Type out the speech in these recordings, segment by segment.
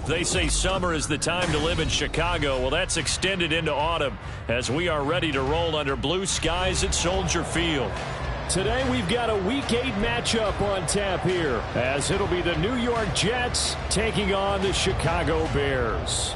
They say summer is the time to live in Chicago. Well, that's extended into autumn as we are ready to roll under blue skies at Soldier Field. Today we've got a Week 8 matchup on tap here, as it'll be the New York Jets taking on the Chicago Bears.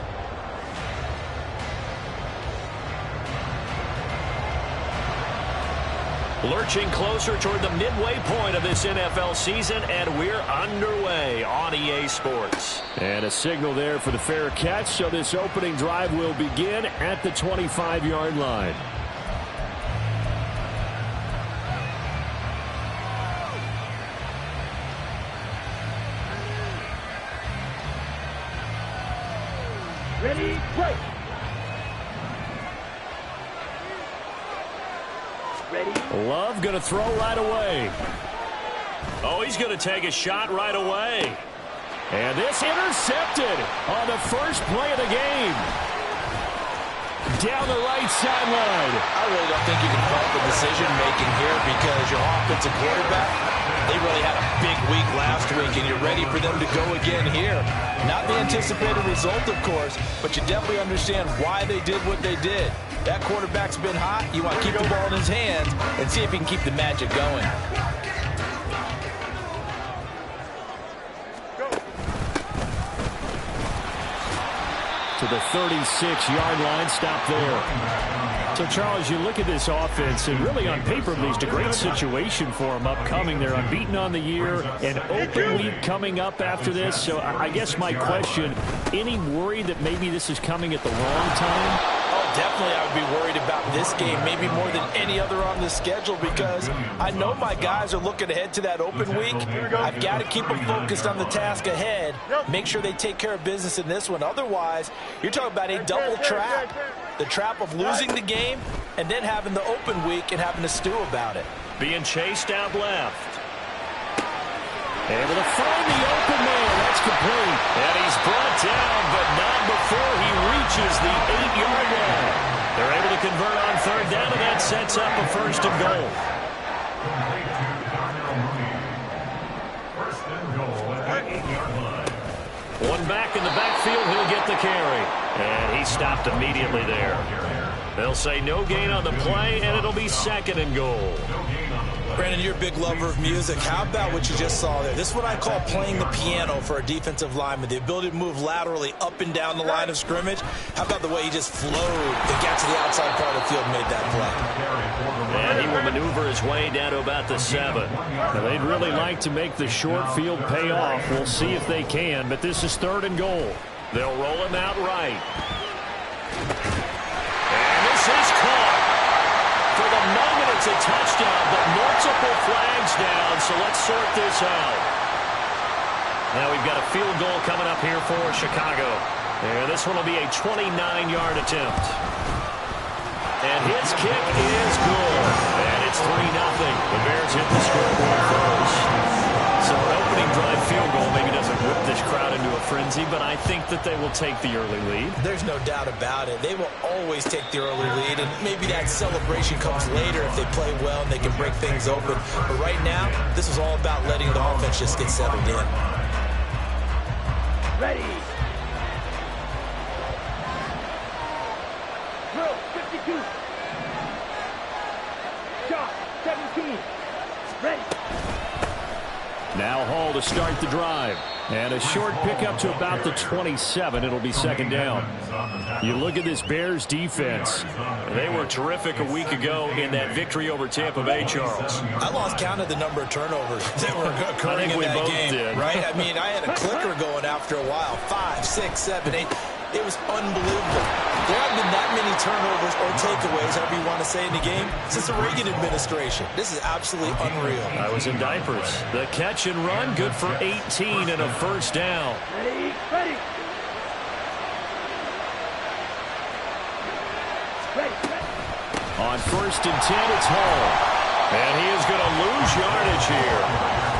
Lurching closer toward the midway point of this NFL season, and we're underway on EA Sports. And a signal there for the fair catch, so this opening drive will begin at the 25-yard line. Ready, break. Love going to throw right away. Oh, he's going to take a shot right away. And this intercepted on the first play of the game. Down the right sideline. I really don't think you can fault the decision-making here because your offensive quarterback, they really had a big week last week, and you're ready for them to go again here. Not the anticipated result, of course, but you definitely understand why they did what they did. That quarterback's been hot. You want to keep the ball in his hands and see if he can keep the magic going. To the 36-yard line, stop there. So, Charles, you look at this offense, and really on paper, at least, a great situation for them upcoming. They're unbeaten on the year, an open week coming up after this. So I guess my question, any worry that maybe this is coming at the wrong time? Oh, definitely I would be worried about this game, maybe more than any other on the schedule, because I know my guys are looking ahead to that open week. I've got to keep them focused on the task ahead, make sure they take care of business in this one. Otherwise, you're talking about a double trap. The trap of losing the game and then having the open week and having to stew about it. Being chased out left. Able to find the open man. That's complete. And he's brought down, but not before he reaches the 8-yard line. They're able to convert on third down, and that sets up a first and goal. First and goal at the 8-yard line. One back in the backfield, he'll get the carry. And he stopped immediately there. They'll say no gain on the play, and it'll be second and goal. Brandon, you're a big lover of music. How about what you just saw there? This is what I call playing the piano for a defensive lineman. The ability to move laterally up and down the line of scrimmage. How about the way he just flowed and got to the outside part of the field and made that play? And he will maneuver his way down to about the 7. Now, they'd really like to make the short field pay off. We'll see if they can, but this is third and goal. They'll roll him out right. And this is caught. For the moment, it's a touchdown, but multiple flags down, so let's sort this out. Now we've got a field goal coming up here for Chicago. And this one will be a 29-yard attempt. And his kick is good. And it's 3-0. The Bears hit the scoreboard first. So an opening drive field goal maybe doesn't whip this crowd into a frenzy, but I think that they will take the early lead. There's no doubt about it. They will always take the early lead, and maybe that celebration comes later if they play well and they can break things open. But right now, this is all about letting the offense just get settled in. Ready. Drill 52. Shot 17. Ready. Now Hall to start the drive. And a short pickup to about the 27. It'll be second down. You look at this Bears defense. They were terrific a week ago in that victory over Tampa Bay, Charles. I lost count of the number of turnovers that were occurring in that game. Did. Right? I mean, I had a clicker going after a while. 5, 6, 7, 8. It was unbelievable. There haven't been that many turnovers or takeaways, however you want to say, in the game since the Reagan administration. This is absolutely unreal. I was in diapers. The catch and run, good for 18 and a first down. Ready, ready. Ready, ready. On first and 10, it's Hall. And he is going to lose yardage here.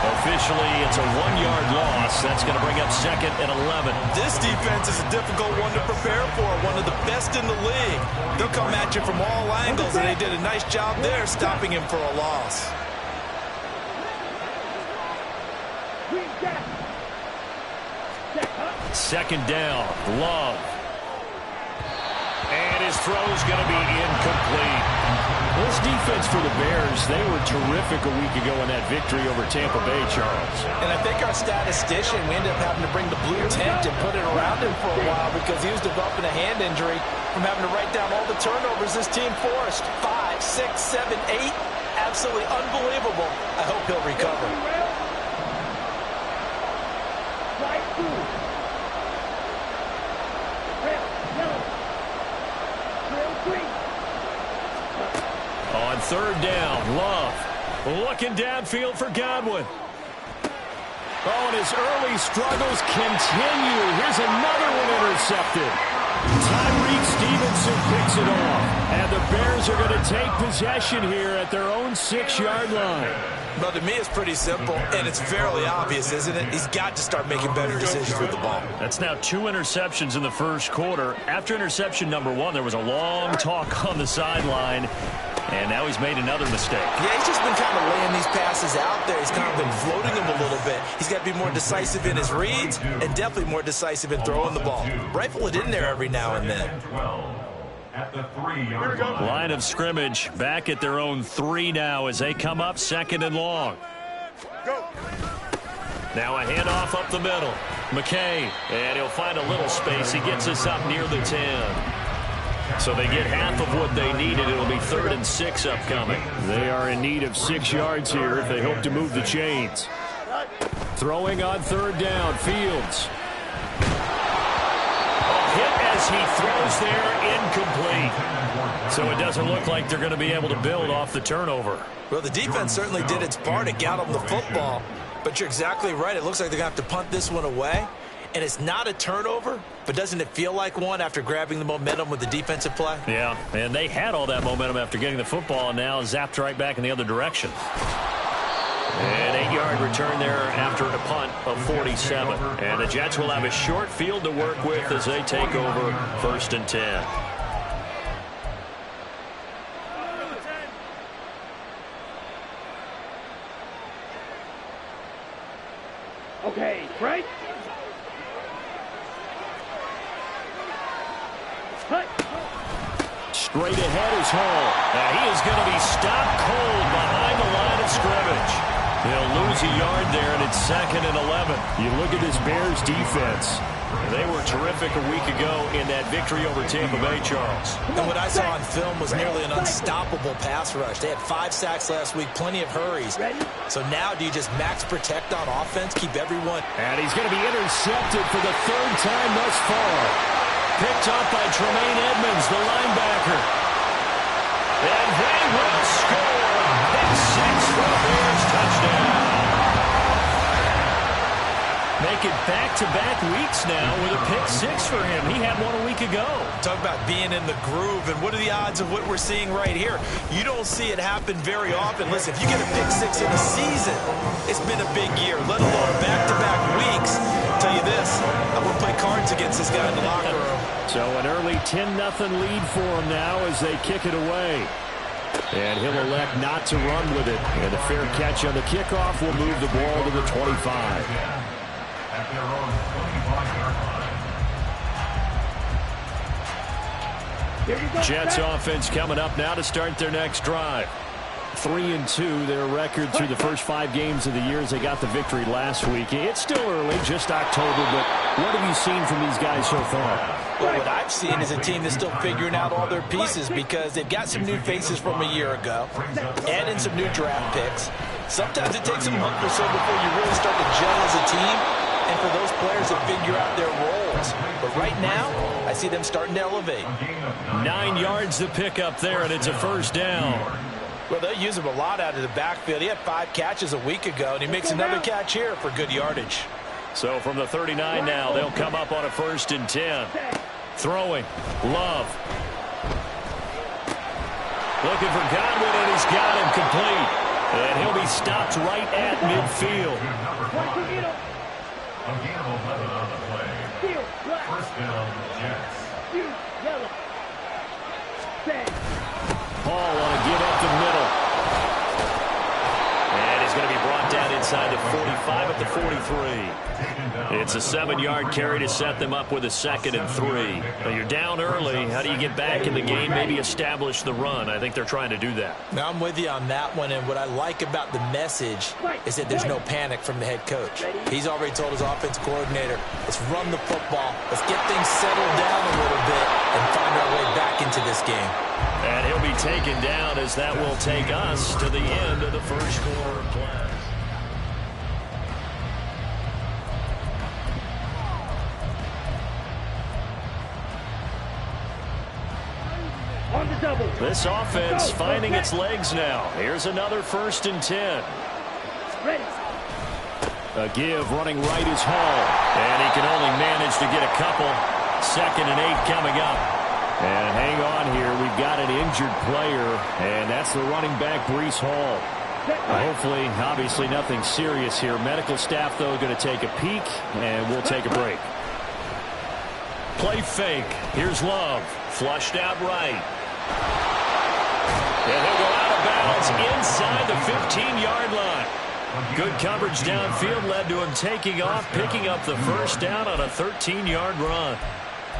Officially, it's a 1-yard loss. That's going to bring up second and 11. This defense is a difficult one to prepare for, one of the best in the league. They'll come at you from all angles, and they did a nice job there stopping him for a loss. Green jack. Jack, huh? Second down, Love. And his throw's going to be incomplete. This defense for the Bears, they were terrific a week ago in that victory over Tampa Bay, Charles. And I think our statistician, we ended up having to bring the blue tent and put it around him for a while because he was developing a hand injury from having to write down all the turnovers this team forced. 5, 6, 7, 8. Absolutely unbelievable. I hope he'll recover. On third down, Love looking downfield for Godwin. Oh, and his early struggles continue. Here's another one intercepted. Tyreek Stevenson picks it off. And the Bears are going to take possession here at their own 6-yard line. Well, to me, it's pretty simple, and it's fairly obvious, isn't it? He's got to start making better decisions with the ball. That's now 2 interceptions in the first quarter. After interception number 1, there was a long talk on the sideline, and now he's made another mistake. Yeah, he's just been kind of laying these passes out there. He's kind of been floating them a little bit. He's got to be more decisive in his reads and definitely more decisive in throwing the ball. Rifle it in there every now and then. At the 3-yard line. Line of scrimmage back at their own 3 now as they come up 2nd and long. Go. Now a handoff up the middle. McKay, and he'll find a little space. He gets us up near the 10. So they get half of what they needed. It'll be 3rd and 6 upcoming. They are in need of 6 yards here if they hope to move the chains. Throwing on 3rd down, Fields. Hit as he throws there, incomplete. So it doesn't look like they're going to be able to build off the turnover. Well, the defense certainly did its part to get them the football. But you're exactly right. It looks like they're going to have to punt this one away. And it's not a turnover, but doesn't it feel like one after grabbing the momentum with the defensive play? Yeah, and they had all that momentum after getting the football and now zapped right back in the other direction. An 8-yard return there after a punt of 47. And the Jets will have a short field to work with as they take over 1st and 10. Okay, right? Cut. Straight ahead is Hall. Now he is going to be stopped cold behind the line of scrimmage. They'll lose a yard there, and it's 2nd and 11. You look at this Bears defense. They were terrific a week ago in that victory over Tampa Bay, Charles. And what I saw on film was nearly an unstoppable pass rush. They had 5 sacks last week, plenty of hurries. So now do you just max protect on offense, keep everyone? And he's going to be intercepted for the 3rd time thus far. Picked off by Tremaine Edmonds, the linebacker. And they will score. Pick 6 for the Bears, touchdown. Make it back-to-back weeks now with a pick 6 for him. He had one a week ago. Talk about being in the groove, and what are the odds of what we're seeing right here? You don't see it happen very often. Listen, if you get a pick 6 in a season, it's been a big year, let alone back-to-back weeks. I'll tell you this, I would play cards against this guy in the locker room. So an early 10-0 lead for him now as they kick it away. And he'll elect not to run with it. And a fair catch on the kickoff will move the ball to the 25. At their own 25-yard line. Jets offense coming up now to start their next drive. 3-2, their record through the first 5 games of the year as they got the victory last week. It's still early, just October, but what have you seen from these guys so far? Well, what I've seen is a team that's still figuring out all their pieces because they've got some new faces from a year ago, add in some new draft picks. Sometimes it takes a month or so before you really start to gel as a team, and for those players to figure out their roles. But right now, I see them starting to elevate. 9 yards to pick up there, and it's a 1st down. Well, they'll use him a lot out of the backfield. He had 5 catches a week ago, and he makes another catch here for good yardage. So from the 39 now, they'll come up on a 1st and 10. Throwing, Love. Looking for Godwin, and he's got him complete. And he'll be stopped right at midfield. A gain of 11 on the play. 1st down, Jets. Paul on a give up the middle. And he's going to be brought down inside the 45 at the 43. It's a 7-yard carry to set them up with a 2nd and 3. Now you're down early. How do you get back in the game, maybe establish the run? I think they're trying to do that. Now, I'm with you on that one, and what I like about the message is that there's no panic from the head coach. He's already told his offense coordinator, let's run the football, let's get things settled down a little bit and find our way back into this game. And he'll be taken down as that will take us to the end of the first quarter of play. On the double. This offense finding its legs now. Here's another 1st and 10. Ready. A give running right is Hall. And he can only manage to get a couple. 2nd and 8 coming up. And hang on here. We've got an injured player. And that's the running back, Breece Hall. Hopefully, obviously nothing serious here. Medical staff, though, going to take a peek. And we'll take a break. Play fake. Here's Love. Flushed out right. And he'll go out of bounds inside the 15-yard line. Good coverage downfield led to him taking off, picking up the 1st down on a 13-yard run.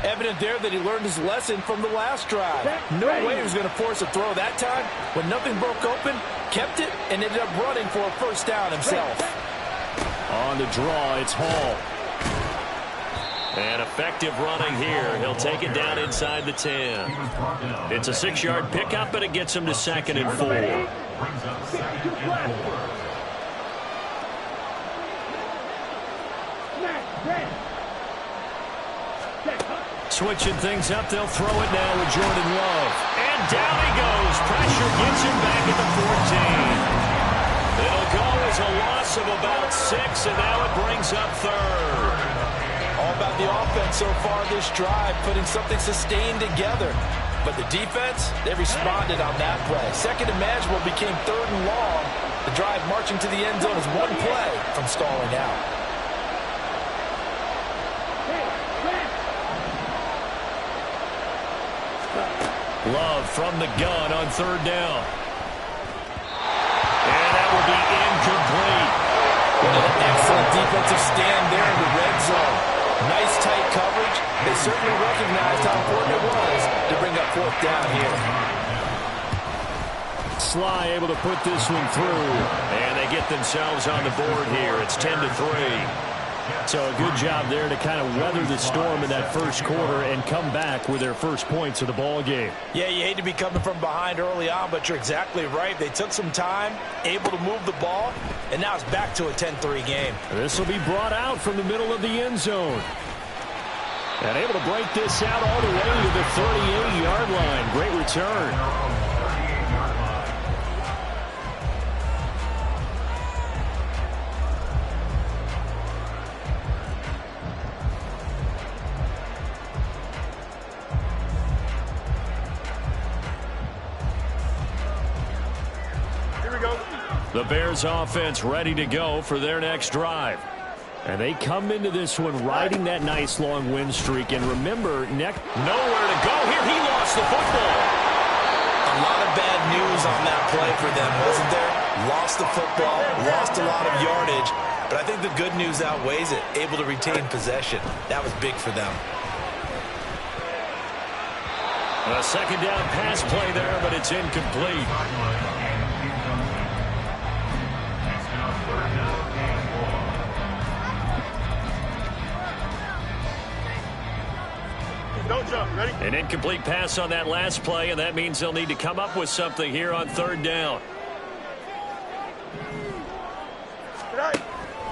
Evident there that he learned his lesson from the last drive. No way he was going to force a throw that time. When nothing broke open, kept it, and ended up running for a 1st down himself. On the draw, it's Hall. And effective running here. He'll take it down inside the 10. It's a 6-yard pickup, but it gets him to 2nd and 4. Switching things up, they'll throw it now with Jordan Love. And down he goes. Pressure gets him back at the 14. It'll go as a loss of about 6, and now it brings up 3rd. All about the offense so far this drive, putting something sustained together. But the defense, they responded on that play. 2nd and manageable became 3rd and long. The drive marching to the end zone is one play from stalling out. Love from the gun on 3rd down. And that will be incomplete. An excellent defensive stand there in the red zone. Nice tight coverage. They certainly recognized how important it was to bring up 4th down here. Sly able to put this one through. And they get themselves on the board here. It's 10-3. So a good job there to kind of weather the storm in that 1st quarter and come back with their 1st points of the ball game. Yeah, you hate to be coming from behind early on, but you're exactly right. They took some time, able to move the ball, and now it's back to a 10-3 game. This will be brought out from the middle of the end zone. And able to break this out all the way to the 38-yard line. Great return. The Bears offense ready to go for their next drive. And they come into this one riding that nice long win streak. And remember, nowhere to go here. He lost the football. A lot of bad news on that play for them, wasn't there? Lost the football, lost a lot of yardage. But I think the good news outweighs it. Able to retain possession. That was big for them. A 2nd down pass play there, but it's incomplete. Don't jump. Ready? An incomplete pass on that last play, and that means they'll need to come up with something here on 3rd down.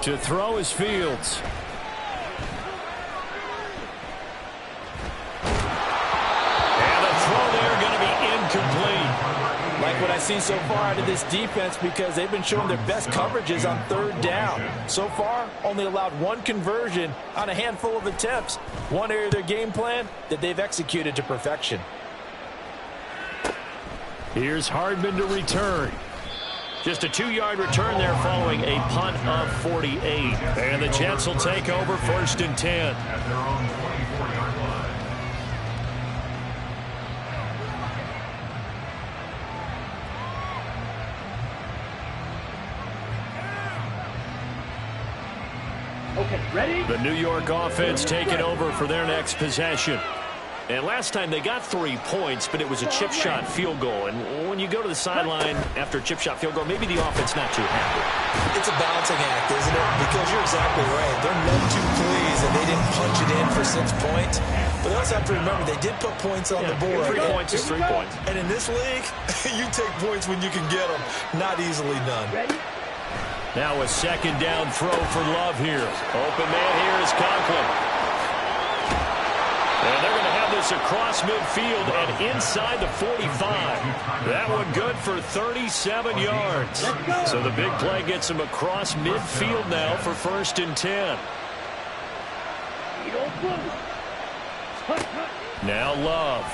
To throw is Fields. And the throw there going to be incomplete. Like what I've seen so far out of this defense, because they've been showing their best coverages on 3rd down. So far, only allowed 1 conversion on a handful of attempts. One area of their game plan that they've executed to perfection. Here's Hardman to return. Just a 2-yard return there following a punt of 48. And the Jets will take over 1st and 10. At their own 24-yard line. Okay, ready? The New York offense taking over for their next possession. And last time they got 3 points, but it was a chip shot field goal. And when you go to the sideline after a chip shot field goal, maybe the offense not too happy. It's a balancing act, isn't it? Because you're exactly right. They're meant to please, and they didn't punch it in for 6 points. But they also have to remember they did put points on the board. 3 points is 3 points. And in this league, you take points when you can get them. Not easily done. Ready? Now a second down throw for Love here. Open man here is Conklin. And they're going to have this across midfield and inside the 45. That one good for 37 yards. So the big play gets him across midfield now for 1st and 10. Now Love.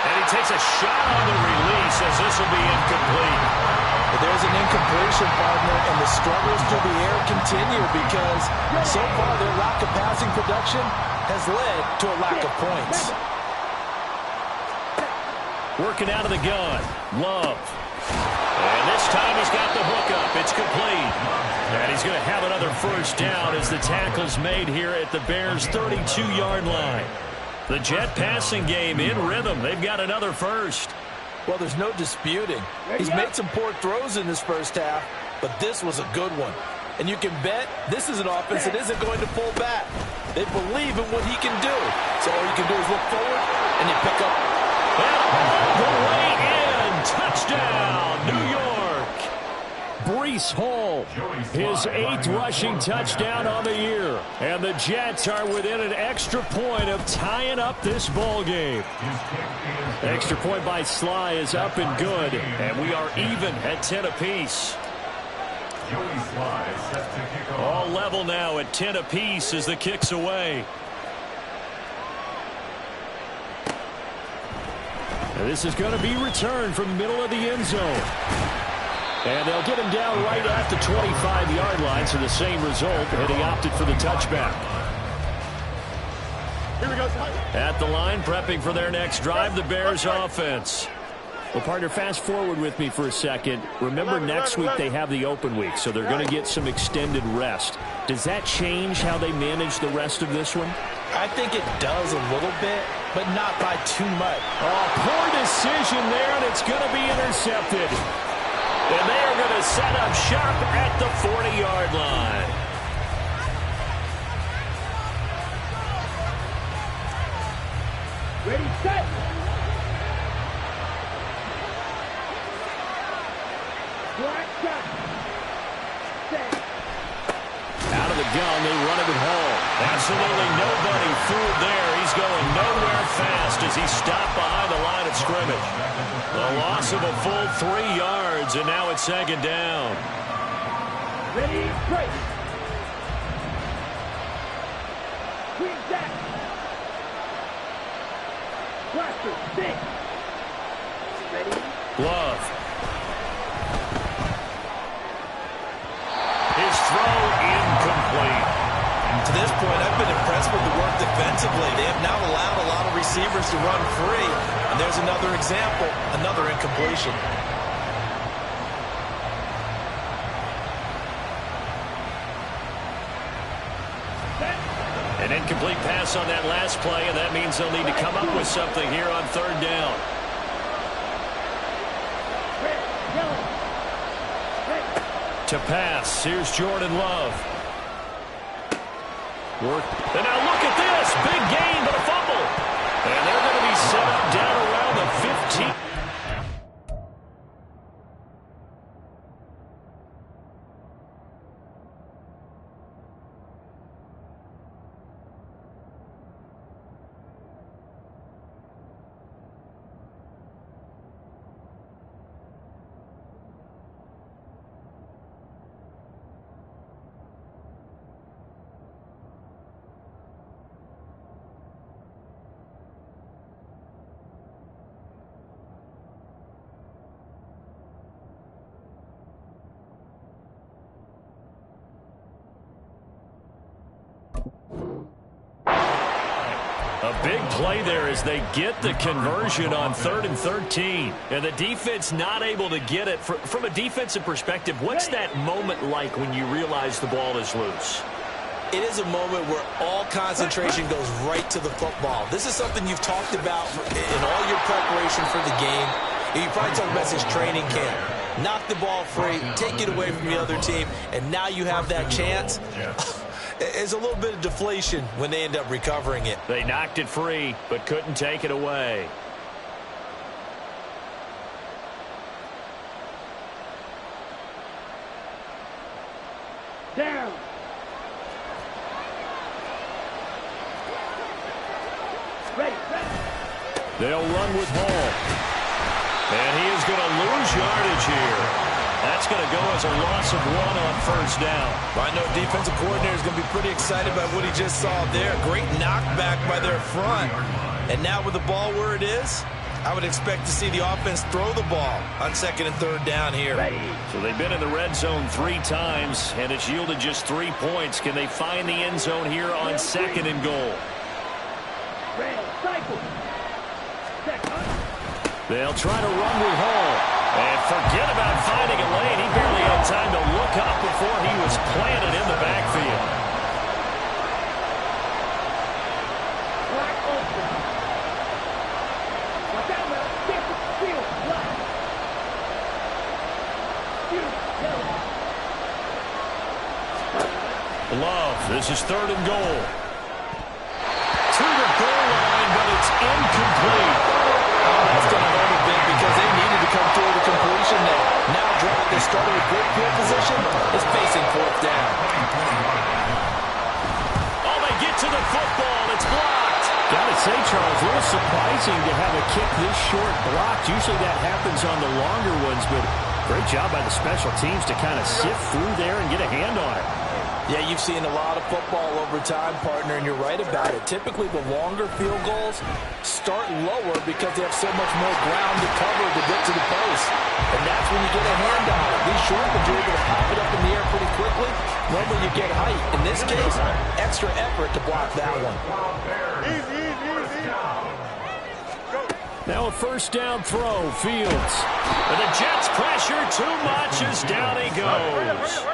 And he takes a shot on the release as this will be incomplete. But there's an incompletion, partner, and the struggles through the air continue because so far their lack of passing production has led to a lack of points. Working out of the gun, Love. And this time he's got the hook up. It's complete. And he's going to have another 1st down as the tackle's made here at the Bears' 32-yard line. The Jet passing game in rhythm. They've got another 1st. Well, there's no disputing. He's made some poor throws in this first half, but this was a good one. And you can bet this is an offense that isn't going to pull back. They believe in what he can do. So all you can do is look forward, and you pick up. And all the way in. Touchdown, New York. Breece Hall, his 8th rushing touchdown on the year. And the Jets are within an extra point of tying up this ball game. Extra point by Sly is up and good, and we are even at 10 apiece. All level now at 10 apiece as the kick's away. And this is going to be returned from the middle of the end zone. And they'll get him down right at the 25-yard line, so the same result, and he opted for the touchback. Here we go. At the line, prepping for their next drive, the Bears offense. Well, partner, fast forward with me for a second. Remember, next week they have the open week, so they're going to get some extended rest. Does that change how they manage the rest of this one? I think it does a little bit, but not by too much. Oh, poor decision there, and it's going to be intercepted. And they are going to set up shop at the 40-yard line. Ready, set. Black shot. Set. Out of the gun, they run it at Hall. Absolutely nobody fooled there. He's going nowhere fast as he stopped behind the line of scrimmage. The loss of a full 3 yards, and now it's 2nd down. Ready, break. Queen Jack. Blaster, 6. Ready. Love. His throw incomplete. To this point, I've been impressed with the work defensively. They have now allowed a lot of receivers to run free. And there's another example, another incompletion. An incomplete pass on that last play, and that means they'll need to come up with something here on 3rd down. Red, yellow. Red. To pass, here's Jordan Love. Work. And now look at this. Big gain, but a fumble. And they're going to be set up down around the 15. A big play there as they get the conversion on 3rd and 13. And the defense not able to get it. From a defensive perspective, what's that moment like when you realize the ball is loose? It is a moment where all concentration goes right to the football. This is something you've talked about in all your preparation for the game. You probably talked about this training camp. Knock the ball free, take it away from the other team, and now you have that chance. There's a little bit of deflation when they end up recovering it. They knocked it free, but couldn't take it away. Down. Ready. They'll run with Hall. And he is going to lose yardage here. That's going to go as a loss of 1 on 1st down. Well, I know defensive coordinator is going to be pretty excited by what he just saw there. Great knockback by their front. And now with the ball where it is, I would expect to see the offense throw the ball on 2nd and 3rd down here. Ready. So they've been in the red zone 3 times, and it's yielded just 3 points. Can they find the end zone here on 2nd and goal? Red. Cycle. They'll try to run with Hall. And forget about finding a lane. He barely had time to look up before he was planted in the backfield. Black open. Watch out now. Field. Black. Field. Yellow. Love. This is 3rd and goal. To the goal line, but it's incomplete. That's going to hurt a bit because they needed to come through the completion there. Now drive that started with great field position is facing 4th down. Oh, they get to the football. It's blocked. Gotta say, Charles, a little surprising to have a kick this short blocked. Usually that happens on the longer ones, but great job by the special teams to kind of sift through there and get a hand on it. Yeah, you've seen a lot of football over time, partner, and you're right about it. Typically, the longer field goals start lower because they have so much more ground to cover to get to the post. And that's when you get a hand on it. These short ones, you're able to pop it up in the air pretty quickly. Normally, you get height. In this case, extra effort to block that one. Easy. Now a 1st down throw, Fields. And the Jets pressure too much as down he goes.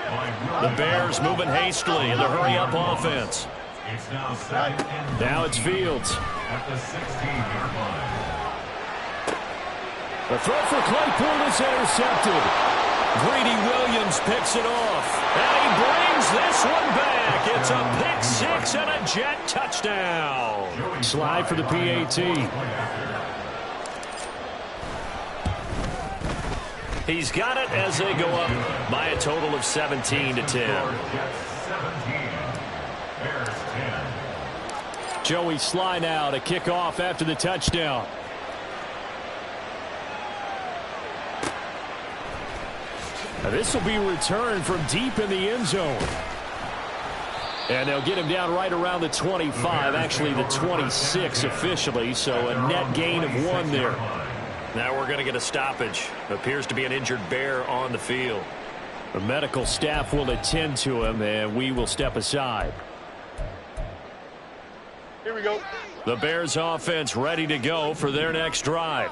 The Bears moving hastily in the hurry-up offense. It's now 2nd and Now it's Fields. at the 16-yard line. The throw for Claypool is intercepted. Greedy Williams picks it off. And he brings this one back. It's a pick 6 and a Jet touchdown. Slide for the PAT. He's got it as they go up by a total of 17-10. Joey slide out, a kickoff after the touchdown. Now this will be returned from deep in the end zone. And they'll get him down right around the 25, actually the 26 officially, so a net gain of 1 there. Now we're going to get a stoppage. Appears to be an injured Bear on the field. The medical staff will attend to him, and we will step aside. Here we go. The Bears offense ready to go for their next drive.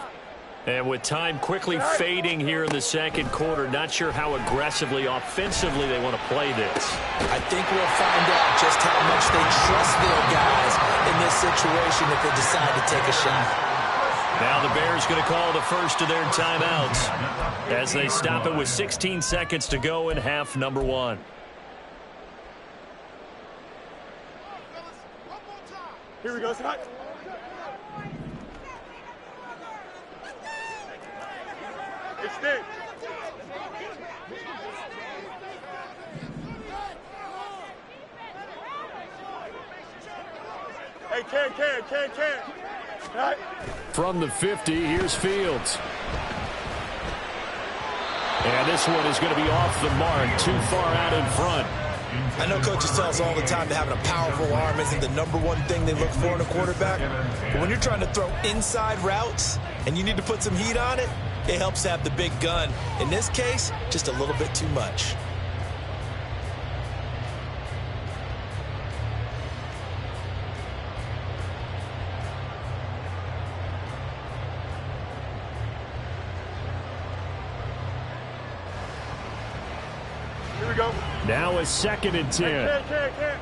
And with time quickly fading here in the 2nd quarter, not sure how aggressively, offensively they want to play this. I think we'll find out just how much they trust their guys in this situation if they decide to take a shot. Now the Bears going to call the first of their timeouts as they stop it with 16 seconds to go in half number 1. Here we go, Scott. Extend. Hey, can. All right. From the 50, here's Fields. And this one is going to be off the mark, too far out in front. I know coaches tell us all the time that having a powerful arm isn't the #1 thing they look for in a quarterback. But when you're trying to throw inside routes and you need to put some heat on it, it helps to have the big gun. In this case, just a little bit too much. we go. Now a 2nd and 10. Can't.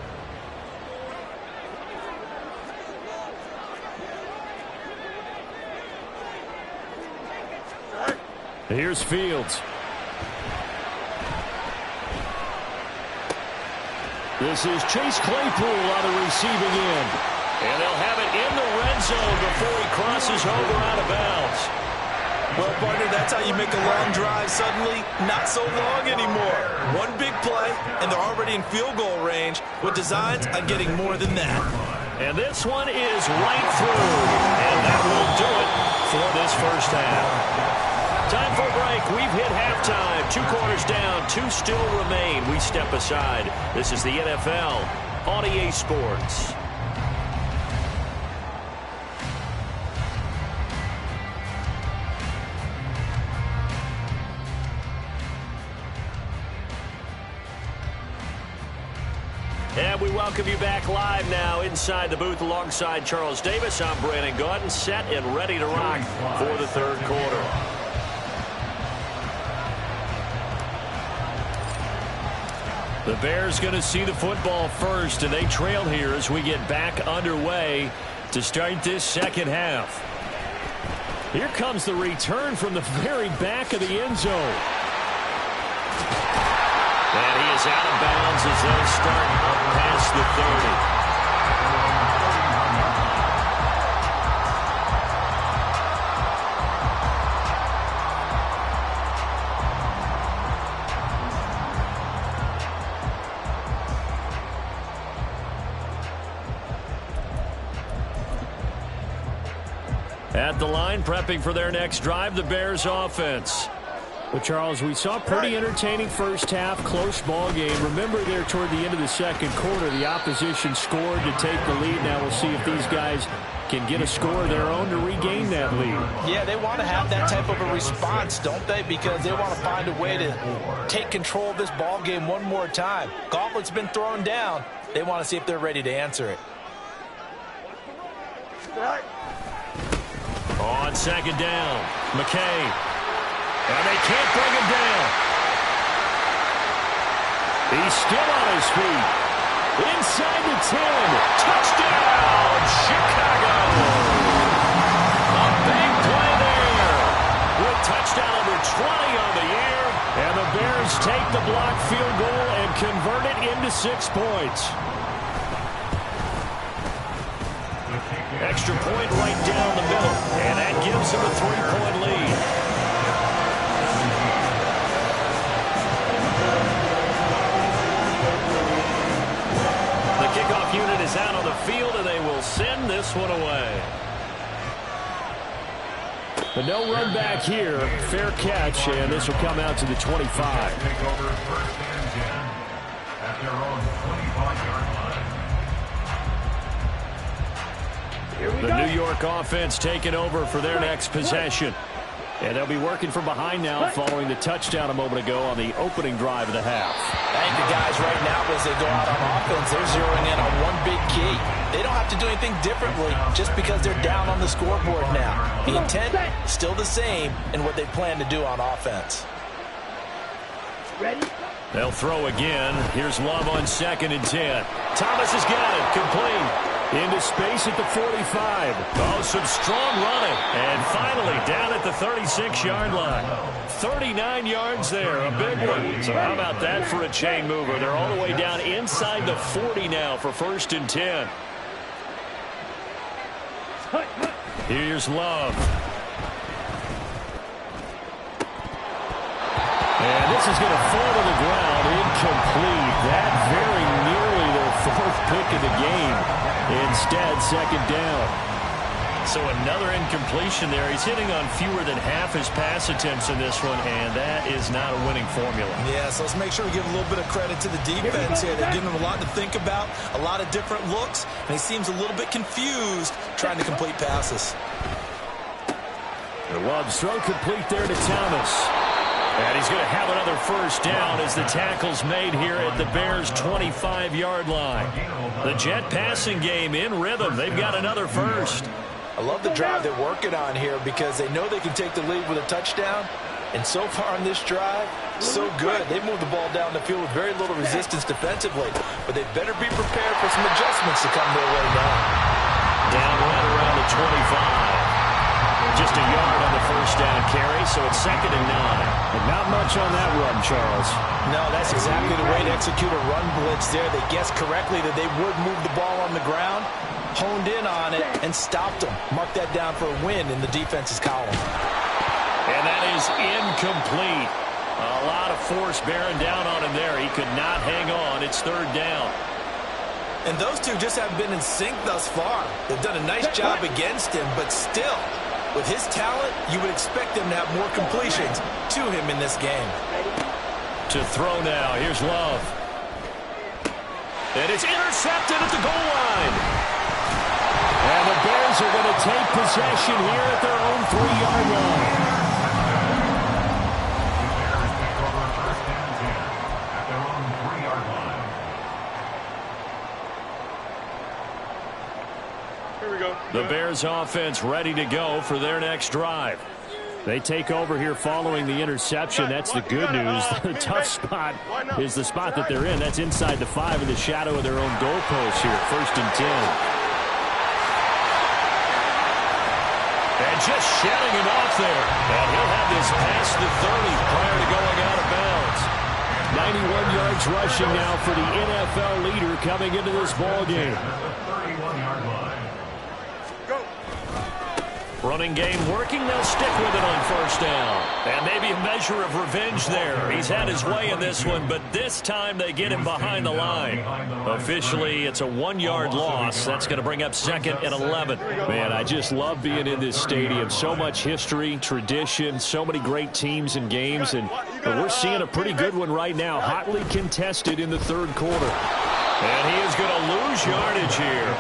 Here's Fields. This is Chase Claypool on the receiving end. And they'll have it in the red zone before he crosses over out of bounds. Well, partner, that's how you make a long drive suddenly not so long anymore. One big play, and they're already in field goal range with designs on getting more than that. And this one is right through. And that will do it for this first half. Time for a break. We've hit halftime. 2 quarters down. 2 still remain. We step aside. This is the NFL on EA Sports. And we welcome you back live now inside the booth alongside Charles Davis. I'm Brandon Gaudin, set and ready to rock for the 3rd quarter. The Bears going to see the football first, and they trail here as we get back underway to start this 2nd half. Here comes the return from the very back of the end zone. And he is out of bounds as they'll start up past the 30. At the line, prepping for their next drive, the Bears offense. Well, Charles, we saw a pretty entertaining first half, close ball game. Remember there toward the end of the 2nd quarter, the opposition scored to take the lead. Now we'll see if these guys can get a score of their own to regain that lead. Yeah, they want to have that type of a response, don't they? Because they want to find a way to take control of this ball game one more time. Gauntlet's been thrown down. They want to see if they're ready to answer it. On 2nd down, McKay. And they can't bring him down. He's still on his feet. Inside the 10. Touchdown, Chicago. A big play there. With touchdown number 20 on the year. And the Bears take the blocked field goal and convert it into 6 points. Extra point right down the middle. And that gives them a 3-point lead. Kickoff unit is out on the field, and they will send this one away. But no run back here. Fair catch, and this will come out to the 25. Take over 1st and 10 at their own 25-yard line. The New York offense taking over for their next possession. And they'll be working from behind now following the touchdown a moment ago on the opening drive of the half. I think the guys right now, as they go out on offense, they're zeroing in on one big key. They don't have to do anything differently just because they're down on the scoreboard now. The intent still the same in what they plan to do on offense. Ready? They'll throw again. Here's Love on 2nd and 10. Thomas has got it. Complete. Into space at the 45. Oh, some strong running. And finally down at the 36-yard line. 39 yards there, a big one. So how about that for a chain mover? They're all the way down inside the 40 now for 1st and 10. Here's Love. And this is going to fall to the ground. Incomplete. That very nearly their 4th pick of the game. Instead, 2nd down. So another incompletion there. He's hitting on fewer than half his pass attempts in this one, and that is not a winning formula. Yeah, so let's make sure we give a little bit of credit to the defense here. They're giving him a lot to think about, a lot of different looks, and he seems a little bit confused trying to complete passes. Love's throw complete there to Thomas. And he's going to have another 1st down as the tackle's made here at the Bears' 25-yard line. The Jet passing game in rhythm. They've got another 1st. I love the drive they're working on here because they know they can take the lead with a touchdown, And so far on this drive, so good. They moved the ball down the field with very little resistance defensively, but they better be prepared for some adjustments to come their way now. Down right around the 25. Just a yard on the first down carry, so it's 2nd and 9. And not much on that run, Charles. No, that's exactly the way to execute a run blitz there. They guessed correctly that they would move the ball on the ground, honed in on it, and stopped them. Mark that down for a win in the defense's column. And that is incomplete. A lot of force bearing down on him there. He could not hang on. It's 3rd down. And those two just haven't been in sync thus far. They've done a nice job against him, but still, with his talent, you would expect him to have more completions to him in this game. To throw now. Here's Love. And it's intercepted at the goal line. And the Bears are going to take possession here at their own 3-yard line. The Bears offense ready to go for their next drive. They take over here following the interception. That's the good news. The tough spot is the spot that they're in. That's inside the 5 in the shadow of their own goalpost here. 1st and 10. And just shedding him off there. And he'll have this past the 30 prior to going out of bounds. 91 yards rushing now for the NFL leader coming into this ballgame. Running game working. They'll stick with it on 1st down. And maybe a measure of revenge there. He's had his way in this one, but this time they get him behind the line. Officially, it's a 1-yard loss. That's going to bring up 2nd and 11. Man, I just love being in this stadium. So much history, tradition, so many great teams and games, and we're seeing a pretty good one right now. Hotly contested in the 3rd quarter. And he is going to lose yardage here.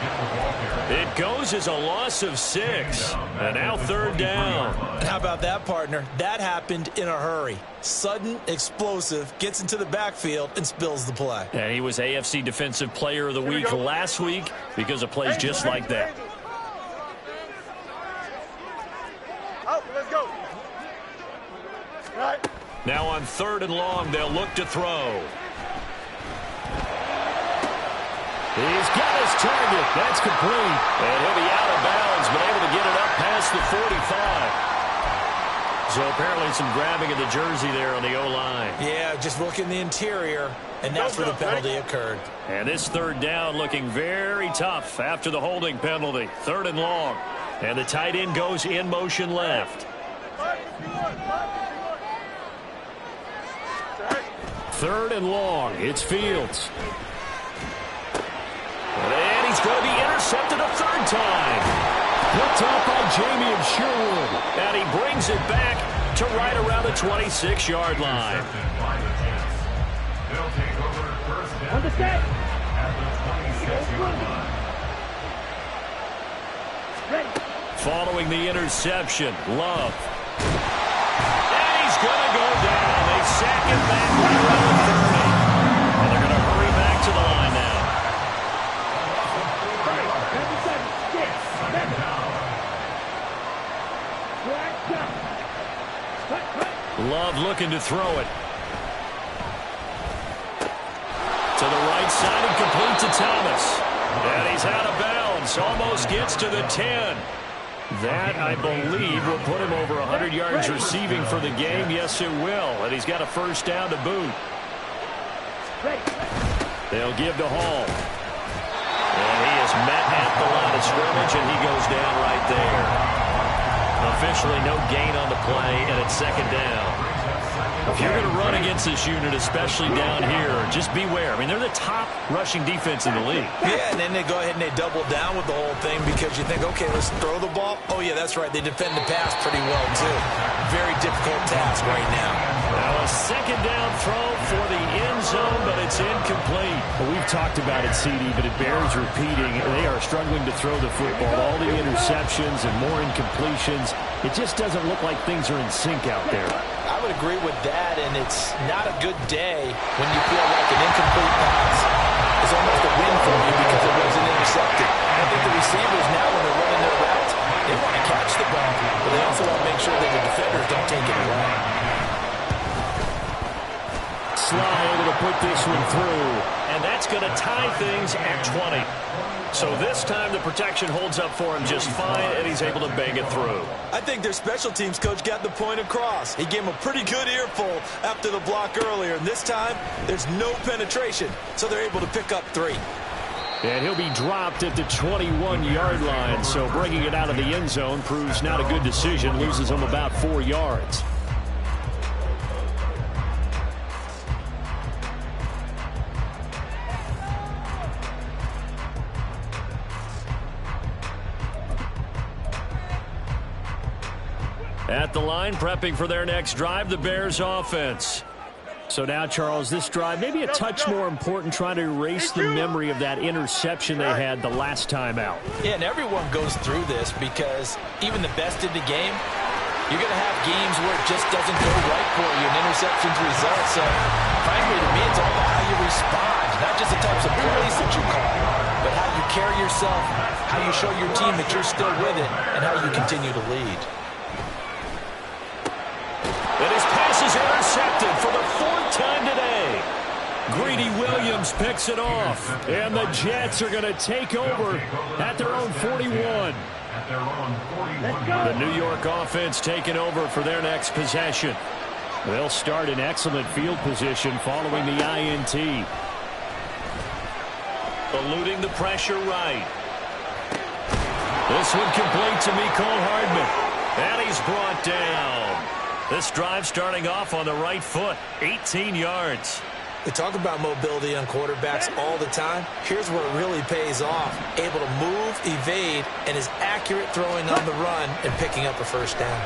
It goes as a loss of 6. And now 3rd down. And how about that, partner? That happened in a hurry. Sudden, explosive, gets into the backfield, and spills the play. And he was AFC Defensive Player of the Week last week because of plays just like that. Oh, let's go. Right. Now on 3rd and long, they'll look to throw. He's got his target. That's complete. And he'll be out of bounds, but able to get it up past the 45. So apparently some grabbing of the jersey there on the O-line. Yeah, just look in the interior, and that's where the penalty occurred. And this 3rd down looking very tough after the holding penalty. 3rd and long. And the tight end goes in motion left. 3rd and long. It's Fields. And he's going to be intercepted a 3rd time. Picked up by Jamie and Sherwood. And he brings it back to right around the 26-yard line. On the set. Ready. Following the interception, Love. And he's going to go down. They sack him back right around the 30. And they're going to hurry back to the line now. Love looking to throw it. To the right side and complete to Thomas. And he's out of bounds. Almost gets to the 10. That, I believe, will put him over 100 yards receiving for the game. Yes, it will. And he's got a 1st down to boot. They'll give to Hall. And he is met at the line of scrimmage, and he goes down right there. Officially no gain on the play, and it's 2nd down. If you're going to run against this unit, especially down here, just beware. I mean, they're the top rushing defense in the league. Yeah, and then they go ahead and they double down with the whole thing because you think, okay, let's throw the ball. Oh, yeah, that's right. They defend the pass pretty well, too. Very difficult task right now. Now a 2nd down throw for the end zone, but it's incomplete. Well, we've talked about it, CD, but it bears repeating. They are struggling to throw the football. All the interceptions and more incompletions. It just doesn't look like things are in sync out there. I would agree with that, and it's not a good day when you feel like an incomplete pass is almost a win for you because it wasn't intercepted. I think the receivers now, when they're running their routes, they want to catch the ball, but they also want to make sure that the defenders don't take it away. Sly able to put this one through. And that's going to tie things at 20. So this time the protection holds up for him just fine, and he's able to bang it through. I think their special teams coach got the point across. He gave him a pretty good earful after the block earlier, and this time there's no penetration, so they're able to pick up 3. And he'll be dropped at the 21-yard line, so bringing it out of the end zone proves not a good decision, loses him about 4 yards. At the line, prepping for their next drive, the Bears offense. So now, Charles, this drive maybe a touch more important, trying to erase the memory of that interception they had the last time out. Yeah, and everyone goes through this because even the best in the game, you're going to have games where it just doesn't go right for you and interceptions result. So, frankly, to me, it's all about how you respond, not just the types of plays that you call, but how you carry yourself, how you show your team that you're still with it, and how you continue to lead. And his pass is intercepted for the 4th time today. Greedy Williams picks it off. And the Jets are going to take over at their own 41. The New York offense taking over for their next possession. They'll start in excellent field position following the INT. Eluding the pressure right. This one complete to Mecole Hardman. And he's brought down. This drive starting off on the right foot, 18 yards. We talk about mobility on quarterbacks all the time. Here's where it really pays off. Able to move, evade, and is accurate throwing on the run and picking up a first down.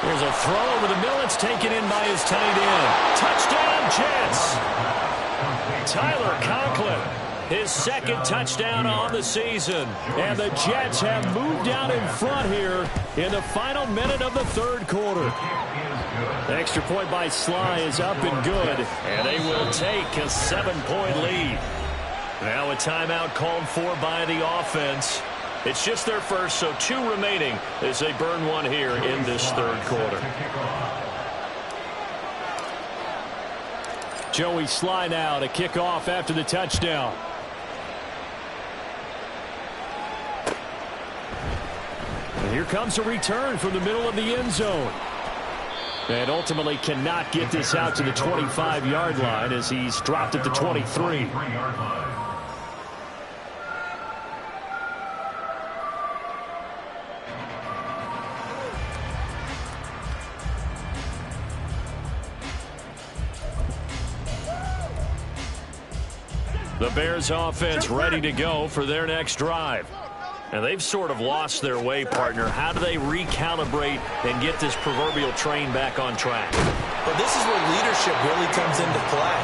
There's a throw over the middle. It's taken in by his tight end. Touchdown, Jets. Tyler Conklin, his 2nd touchdown on the season. And the Jets have moved out in front here in the final minute of the 3rd quarter. The extra point by Sly is up and good. And they will take a 7-point lead. Now a timeout called for by the offense. It's just their first, so 2 remaining as they burn one here in this 3rd quarter. Joey Sly now to kick off after the touchdown. And here comes a return from the middle of the end zone. And ultimately cannot get this out to the 25-yard line as he's dropped at the 23. The Bears offense ready to go for their next drive. And they've sort of lost their way, partner. How do they recalibrate and get this proverbial train back on track? Well, this is where leadership really comes into play.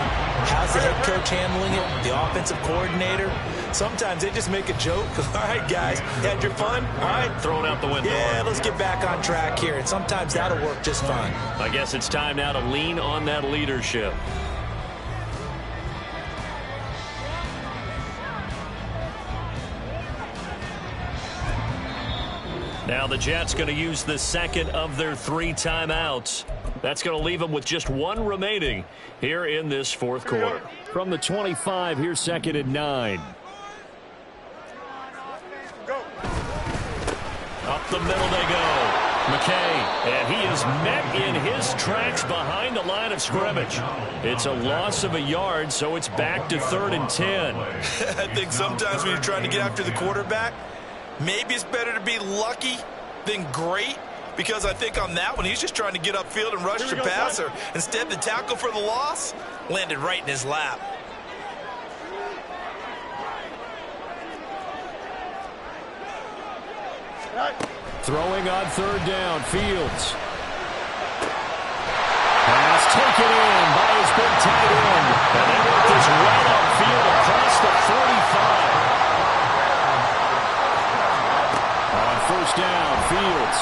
How's the head coach handling it? The offensive coordinator? Sometimes they just make a joke. All right, guys, you had your fun? All right. Throw it out the window. Yeah, let's get back on track here. And sometimes that'll work just fine. I guess it's time now to lean on that leadership. Now the Jets going to use the 2nd of their 3 timeouts. That's going to leave them with just 1 remaining here in this 4th quarter. From the 25, here's 2nd and 9. Up the middle they go. McKay, and he is met in his tracks behind the line of scrimmage. It's a loss of a yard, so it's back to 3rd and 10. I think sometimes when you're trying to get after the quarterback, maybe it's better to be lucky than great, because I think on that one, he's just trying to get upfield and rush the passer. Instead, the tackle for the loss landed right in his lap. Throwing on 3rd down, Fields. Pass taken in by his big tight end. And they work this right upfield across the 45. On 1st down, Fields.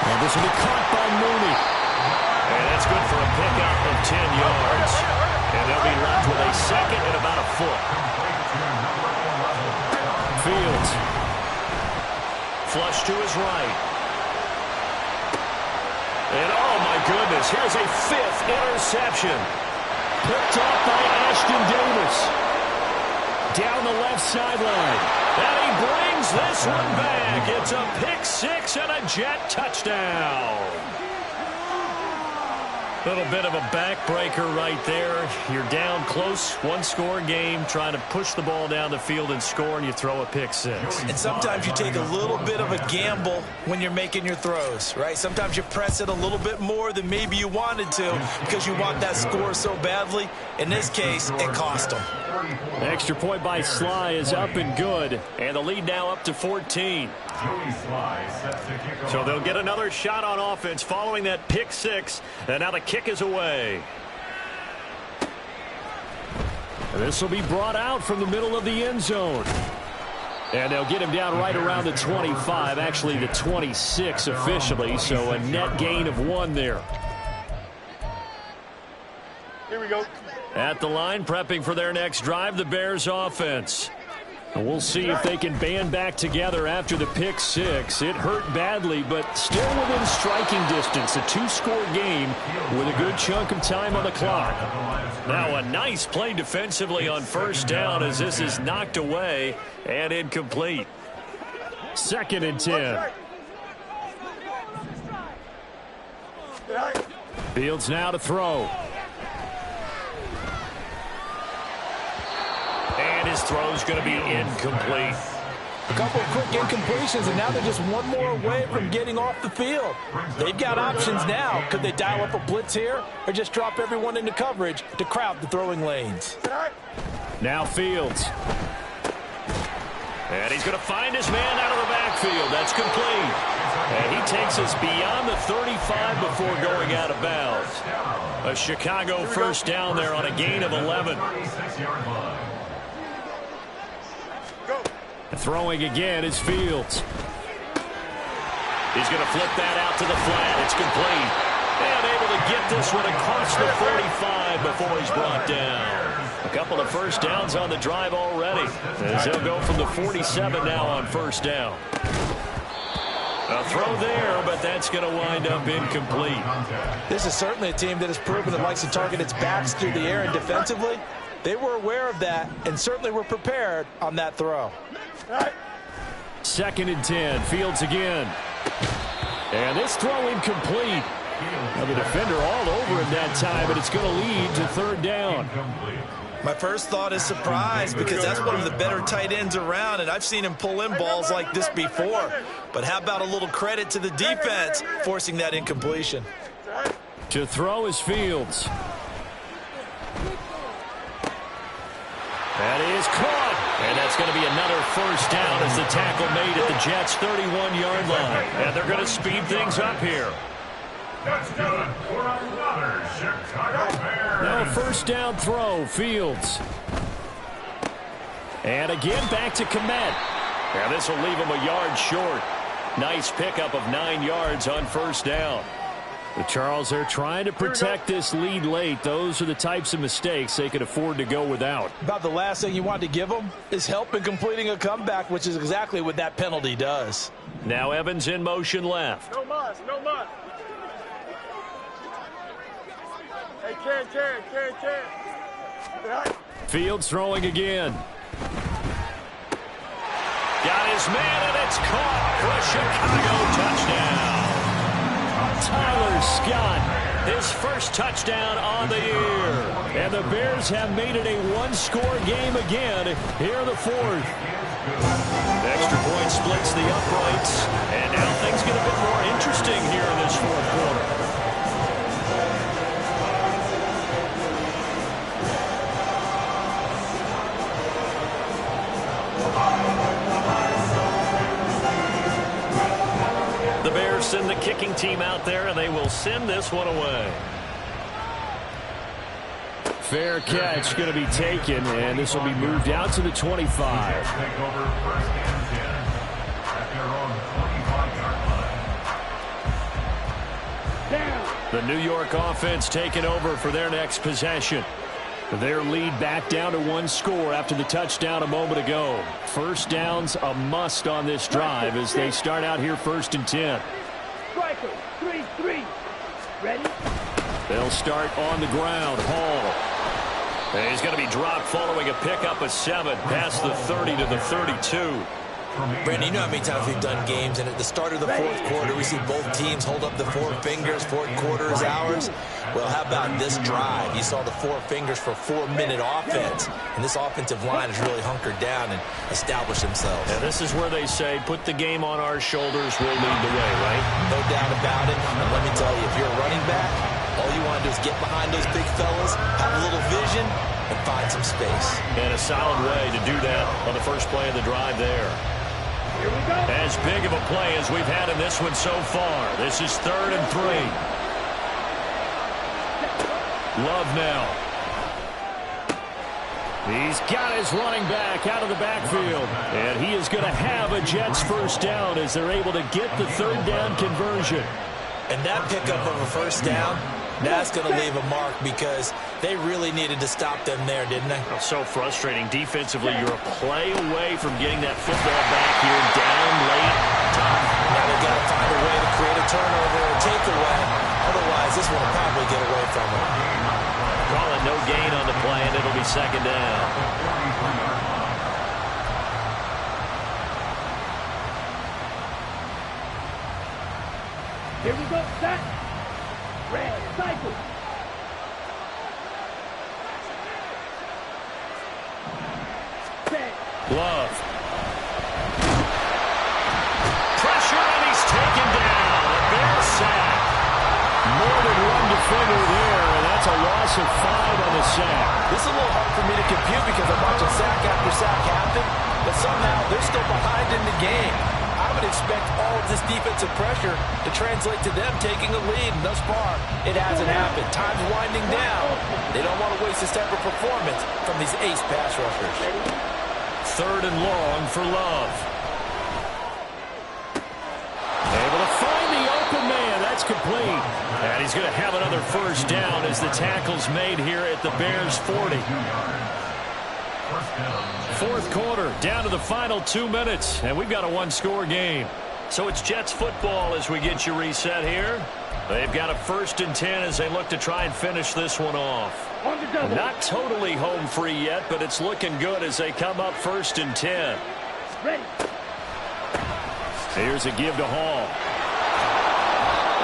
And this will be caught by Mooney. And that's good for a pickup of 10 yards. And they'll be left with a 2nd and about a foot. Fields. Flush to his right. And oh my goodness. Here's a 5th interception. Picked off by Ashton Davis. Down the left sideline. And he brings this one back. It's a pick 6 and a Jet touchdown. Little bit of a backbreaker right there. You're down close, one-score game, trying to push the ball down the field and score, and you throw a pick 6. And sometimes you take a little bit of a gamble when you're making your throws, right? Sometimes you press it a little bit more than maybe you wanted to because you want that score so badly. In this case, it cost them. Extra point by Sly is up and good, and the lead now up to 14. So they'll get another shot on offense following that pick 6, and now the kick is away. This will be brought out from the middle of the end zone. And they'll get him down right around the 25, actually the 26 officially, so a net gain of 1 there. Here we go. At the line, prepping for their next drive, the Bears offense. And we'll see if they can band back together after the pick 6. It hurt badly, but still within striking distance. A 2-score game with a good chunk of time on the clock. Now a nice play defensively on first down as this is knocked away and incomplete. 2nd and 10. Fields now to throw. And his throw's going to be incomplete. A couple of quick incompletions, and now they're just one more away from getting off the field. They've got options now. Could they dial up a blitz here or just drop everyone into coverage to crowd the throwing lanes? Now Fields. And he's going to find his man out of the backfield. That's complete. And he takes us beyond the 35 before going out of bounds. A Chicago first down there on a gain of 11. Throwing again is Fields. He's going to flip that out to the flat. It's complete. And able to get this one across the 45 before he's brought down. A couple of first downs on the drive already, as they'll go from the 47 now on first down. A throw there, but that's going to wind up incomplete. This is certainly a team that has proven it likes to target its backs through the air, and defensively, they were aware of that and certainly were prepared on that throw. 2nd and 10. Fields again. And this throw incomplete. Now the defender all over him that time, but it's going to lead to 3rd down. My first thought is surprise because that's one of the better tight ends around, and I've seen him pull in balls like this before. But how about a little credit to the defense forcing that incompletion? To throw is Fields. That is caught. And that's going to be another first down as the tackle made at the Jets' 31-yard line. And they're going to speed things up here. That's good for another Chicago Bears. Now a first down throw, Fields. And again back to Komet. And this will leave him a yard short. Nice pickup of 9 yards on first down. But Charles, they're trying to protect this lead late. Those are the types of mistakes they could afford to go without. About the last thing you want to give them is help in completing a comeback, which is exactly what that penalty does. Now Evans in motion left. No muss, no muss. Hey, Ken. Fields throwing again. Got his man, and it's caught for a Chicago touchdown. Tyler Scott, his first touchdown on the year. And the Bears have made it a one-score game again here in the 4th. Extra point splits the uprights. And now things get a bit more interesting here in this 4th quarter. The Bears send the kicking team out there, and they will send this one away. Fair catch going to be taken, and this will be moved out to the 25. The New York offense taking over for their next possession. Their lead back down to 1 score after the touchdown a moment ago. First down's a must on this drive as they start out here 1st and 10. Striker, 3-3. Ready? They'll start on the ground. Hall. And he's going to be dropped following a pickup of 7 past the 30 to the 32. Brandon, you know how many times we've done games, and at the start of the fourth quarter, we see both teams hold up the 4 fingers. Fourth quarter is ours. Well, how about this drive? You saw the 4 fingers for 4-minute offense, and this offensive line has really hunkered down and established themselves. And this is where they say, put the game on our shoulders, we'll lead the way, right? No doubt about it. And let me tell you, if you're a running back, all you want to do is get behind those big fellas, have a little vision, and find some space. And a solid way to do that on the first play of the drive there. Here we go. As big of a play as we've had in this one so far. This is 3rd and 3. Love now. He's got his running back out of the backfield. And he is going to have a Jets first down as they're able to get the 3rd down conversion. And that pickup of a first down, that's going to leave a mark because they really needed to stop them there, didn't they? So frustrating. Defensively, you're a play away from getting that football back here down late. Tough. Now they've got to find a way to create a turnover or a takeaway. Otherwise, this one will probably get away from them. Call it no gain on the play, and it'll be 2nd down. Here we go. Set. Red. Cycle. Set. Love. Pressure, and he's taken down. A Bear sack. More than one defender there, and that's a loss of 5 on the sack. This is a little hard for me to compute because I'm watching sack after sack happen, but somehow they're still behind in the game. I would expect all of this defensive pressure to translate to them taking a lead, and thus far, it hasn't happened. Time's winding down. They don't want to waste this type of performance from these ace pass rushers. 3rd and long for Love. Able to find the open man. That's complete. And he's going to have another first down as the tackle's made here at the Bears' 40. 4th quarter, down to the final 2 minutes, and we've got a 1-score game. So it's Jets football as we get you reset here. They've got a 1st and 10 as they look to try and finish this one off. Not totally home free yet, but it's looking good as they come up 1st and 10. Ready. Here's a give to Hall.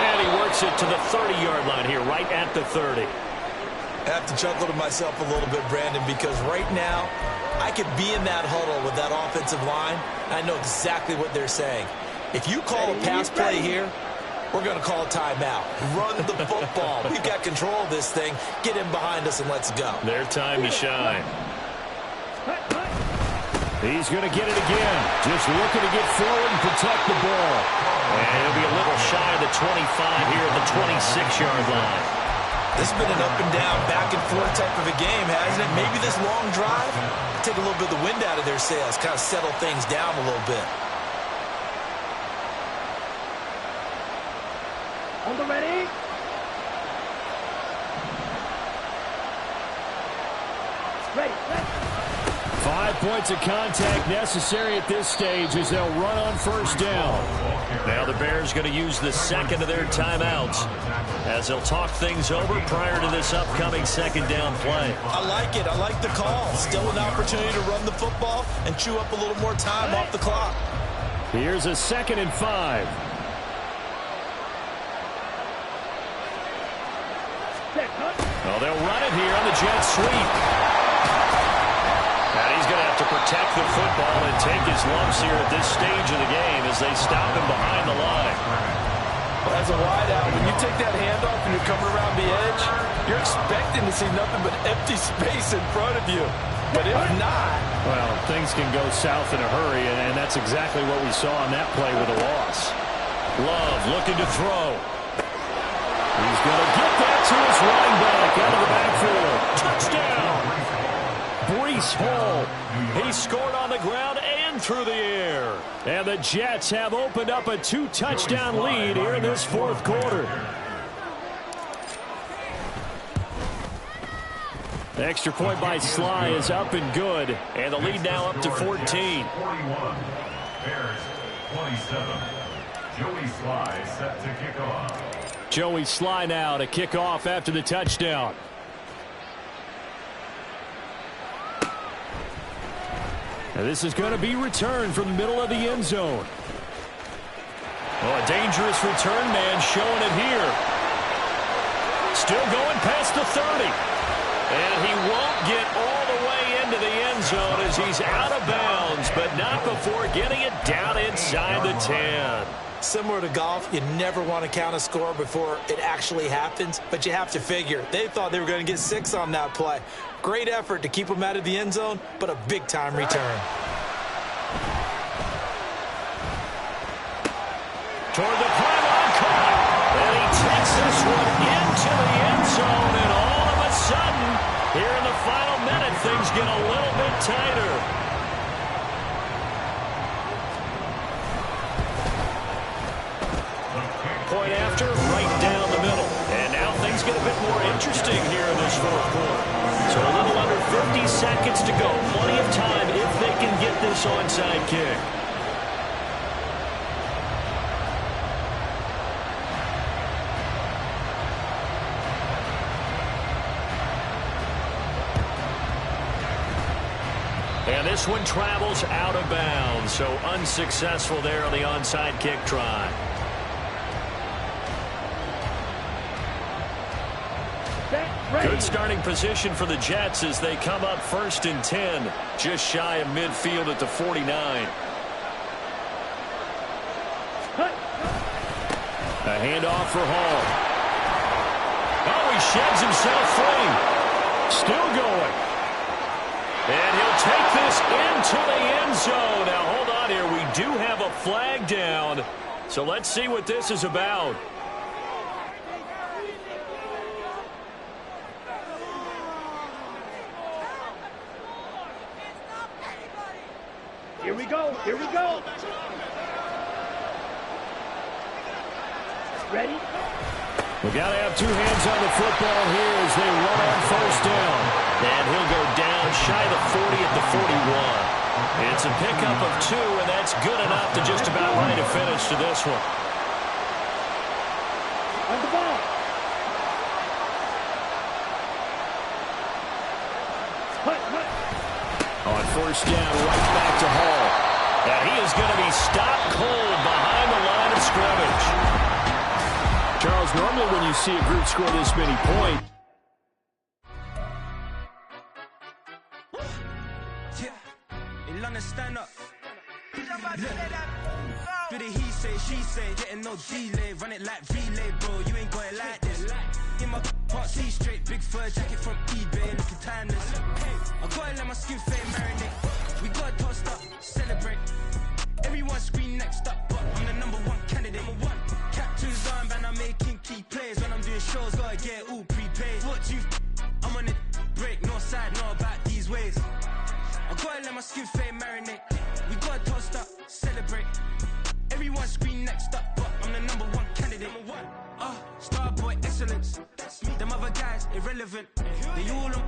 And he works it to the 30-yard line here, right at the 30. I have to chuckle to myself a little bit, Brandon, because right now I could be in that huddle with that offensive line. I know exactly what they're saying. If you call a pass play here, we're going to call a timeout. Run the football. We've got control of this thing. Get in behind us and let's go. Their time to shine. He's going to get it again. Just looking to get forward and protect the ball. And he'll be a little shy of the 25 here at the 26-yard line. This has been an up and down, back and forth type of a game, hasn't it? Maybe this long drive take a little bit of the wind out of their sails, kind of settle things down a little bit. On the ready. Ready. 5 points of contact necessary at this stage as they'll run on first down. Now the Bears going to use the 2nd of their timeouts as they'll talk things over prior to this upcoming 2nd down play. I like it. I like the call. Still an opportunity to run the football and chew up a little more time off the clock. Here's a 2nd and 5. Well, they'll run it here on the jet sweep. And he's going to have to protect the football and take his lumps here at this stage of the game as they stop him behind the line. Well, as a wideout, when you take that handoff and you're coming around the edge, you're expecting to see nothing but empty space in front of you. But if not... Well, things can go south in a hurry, and that's exactly what we saw on that play with a loss. Love looking to throw. He's going to get that to his running back out of the backfield. Touchdown! Breece Hall. He scored on the ground and through the air. And the Jets have opened up a 2-touchdown lead here in this 4th quarter. The extra point by Sly is up and good. And the lead now up to 14. 41. Bears 27. Joey Sly set to kick off. Joey Sly now to kick off after the touchdown. And this is going to be returned from the middle of the end zone. Oh, a dangerous return man showing it here. Still going past the 30. And he won't get all the way into the end zone as he's out of bounds, but not before getting it down inside the 10. Similar to golf, you never want to count a score before it actually happens, but you have to figure. They thought they were going to get 6 on that play. Great effort to keep them out of the end zone, but a big-time return. Toward the pylon, caught. And he takes this one into the end zone, and all of a sudden, here in the final minute, things get a little bit tighter. Point after, right down the middle. And now things get a bit more interesting here in this fourth quarter. So a little under 50 seconds to go. Plenty of time if they can get this onside kick. And this one travels out of bounds, so unsuccessful there on the onside kick try. Good starting position for the Jets as they come up 1st and 10, just shy of midfield at the 49. A handoff for Hall. Oh, he sheds himself free. Still going. And he'll take this into the end zone. Now, hold on here. We do have a flag down. So let's see what this is about. Here we go. Here we go. Ready? We got to have 2 hands on the football here as they run on 1st down. And he'll go down shy of the 40 at the 41. It's a pickup of 2, and that's good enough to just about right a finish to this one. On the ball. On 1st down, right back to Hall. And he is going to be stopped cold behind the line of scrimmage. Charles, normally when you see a group score this many points, stand up. Do the he say, she say, getting no delay, run it like relay, bro. You ain't got it like this. In my can't see straight, big fur jacket from eBay, looking timeless. I gotta let my skin fade marinate. We gotta toast up, celebrate. Everyone scream next up, but I'm the #1 candidate. Captain's armband, I'm making key plays. When I'm doing shows, gotta get all prepaid. What you? I'm on it, break, no side, no about these ways. I gotta let my skin fade marinate. We gotta toast up, celebrate. Everyone scream next up, but I'm the #1 candidate. Starboy excellence. Them other guys irrelevant. They all on